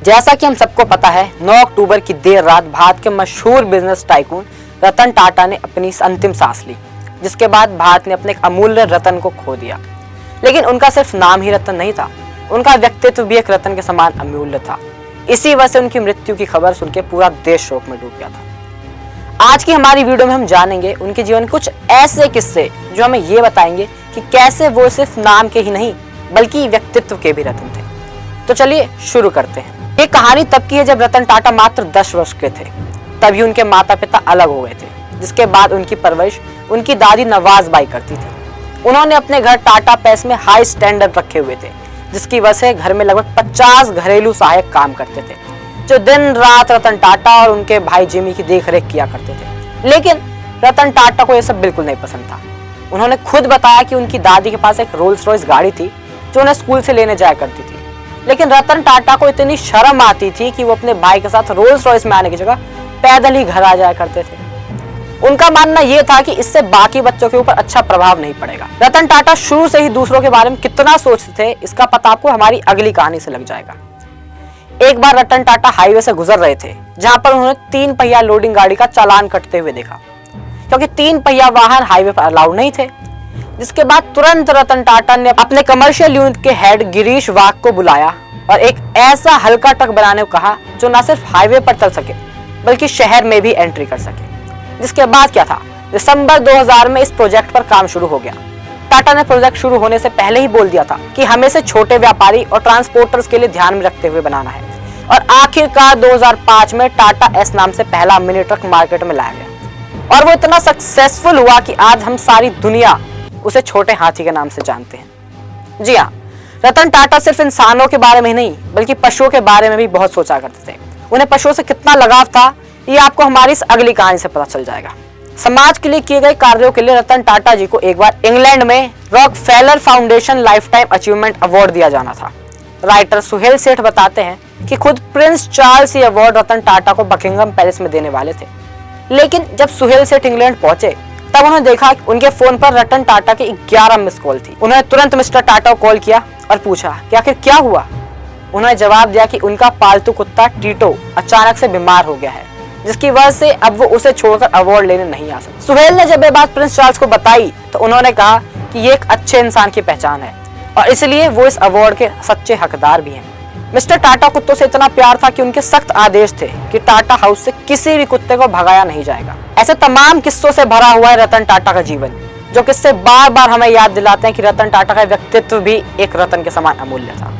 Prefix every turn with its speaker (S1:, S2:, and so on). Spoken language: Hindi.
S1: जैसा कि हम सबको पता है, 9 अक्टूबर की देर रात भारत के मशहूर बिजनेस टाइकून रतन टाटा ने अपनी अंतिम सांस ली, जिसके बाद भारत ने अपने एक अमूल्य रतन को खो दिया। लेकिन उनका सिर्फ नाम ही रतन नहीं था, उनका व्यक्तित्व भी एक रतन के समान अमूल्य था। इसी वजह से उनकी मृत्यु की खबर सुनकर पूरा देश शोक में डूब गया था। आज की हमारी वीडियो में हम जानेंगे उनके जीवन कुछ ऐसे किस्से जो हमें ये बताएंगे कि कैसे वो सिर्फ नाम के ही नहीं बल्कि व्यक्तित्व के भी रतन थे। तो चलिए शुरू करते हैं। ये कहानी तब की है जब रतन टाटा मात्र 10 वर्ष के थे। तभी उनके माता पिता अलग हो गए थे, जिसके बाद उनकी परवरिश उनकी दादी नवाज बाई करती थी। उन्होंने अपने घर टाटा पैस में हाई स्टैंडर्ड रखे हुए थे, जिसकी वजह से घर में लगभग 50 घरेलू सहायक काम करते थे, जो दिन रात रतन टाटा और उनके भाई जिमी की देखरेख किया करते थे। लेकिन रतन टाटा को यह सब बिल्कुल नहीं पसंद था। उन्होंने खुद बताया कि उनकी दादी के पास एक रोल्स रॉयस गाड़ी थी जो उन्हें स्कूल से लेने जाया करती थी। लेकिन रतन टाटा को इतनी शर्म आती थी कि वो अपने भाई के साथ रोल्स रॉयस में आने की जगह पैदल ही घर आ जाया करते थे। उनका मानना यह था कि इससे बाकी बच्चों के ऊपर अच्छा प्रभाव नहीं पड़ेगा। रतन टाटा शुरू से ही दूसरों के बारे में कितना सोचते थे, इसका पता आपको हमारी अगली कहानी से लग जाएगा। एक बार रतन टाटा हाईवे से गुजर रहे थे, जहां पर उन्होंने 3 पहिया लोडिंग गाड़ी का चालान कटते हुए देखा, क्योंकि 3 पहिया वाहन हाईवे पर अलाउड नहीं थे। जिसके बाद तुरंत रतन टाटा ने अपने कमर्शियल यूनिट के हेड गिरीश वाघ को बुलाया और एक ऐसा हल्का ट्रक बनाने को कहा जो न सिर्फ हाईवे पर चल सके बल्कि शहर में भी एंट्री कर सके। जिसके बाद क्या था, दिसंबर 2000 में इस प्रोजेक्ट पर काम शुरू हो गया। टाटा ने प्रोजेक्ट शुरू होने से पहले ही बोल दिया था कि हमें इसे छोटे व्यापारी और ट्रांसपोर्टर्स के लिए ध्यान में रखते हुए बनाना है। और आखिरकार 2005 में टाटा एस नाम से पहला मिनी ट्रक मार्केट में लाया गया और वो इतना सक्सेसफुल हुआ कि आज हम सारी दुनिया उसे छोटे हाथी के नाम से जानते हैं। जी हाँ, रतन टाटा सिर्फ इंसानों के बारे में ही नहीं बल्कि पशुओं के बारे में भी बहुत सोचा करते थे। उन्हें पशुओं से कितना लगाव था, ये आपको हमारी इस अगली कहानी से पता चल जाएगा। समाज के लिए किए गए कार्यों के लिए रतन टाटा जी को एक बार इंग्लैंड में Rockefeller foundation life time achievement award दिया जाना था। राइटर सुहेल सेठ बताते हैं कि खुद प्रिंस चार्ल्स ये अवार्ड रतन टाटा को बकिंगम पैलेस में देने वाले थे। लेकिन जब सुहेल सेठ इंग्लैंड पहुंचे तब उन्होंने देखा कि उनके फोन पर रतन टाटा की 11 मिस कॉल थी। उन्होंने तुरंत मिस्टर टाटा को कॉल किया और पूछा कि आखिर क्या हुआ। उन्होंने जवाब दिया कि उनका पालतू कुत्ता टीटो अचानक से बीमार हो गया है, जिसकी वजह से अब वो उसे छोड़कर अवार्ड लेने नहीं आ सकते। सुहेल ने जब ये बात प्रिंस चार्ल्स को बताई तो उन्होंने कहा कि ये एक अच्छे इंसान की पहचान है और इसलिए वो इस अवार्ड के सच्चे हकदार भी हैं। मिस्टर टाटा कुत्तों से इतना प्यार था कि उनके सख्त आदेश थे कि टाटा हाउस से किसी भी कुत्ते को भगाया नहीं जाएगा। ऐसे तमाम किस्सों से भरा हुआ है रतन टाटा का जीवन, जो किस्से बार बार हमें याद दिलाते हैं कि रतन टाटा का व्यक्तित्व भी एक रतन के समान अमूल्य था।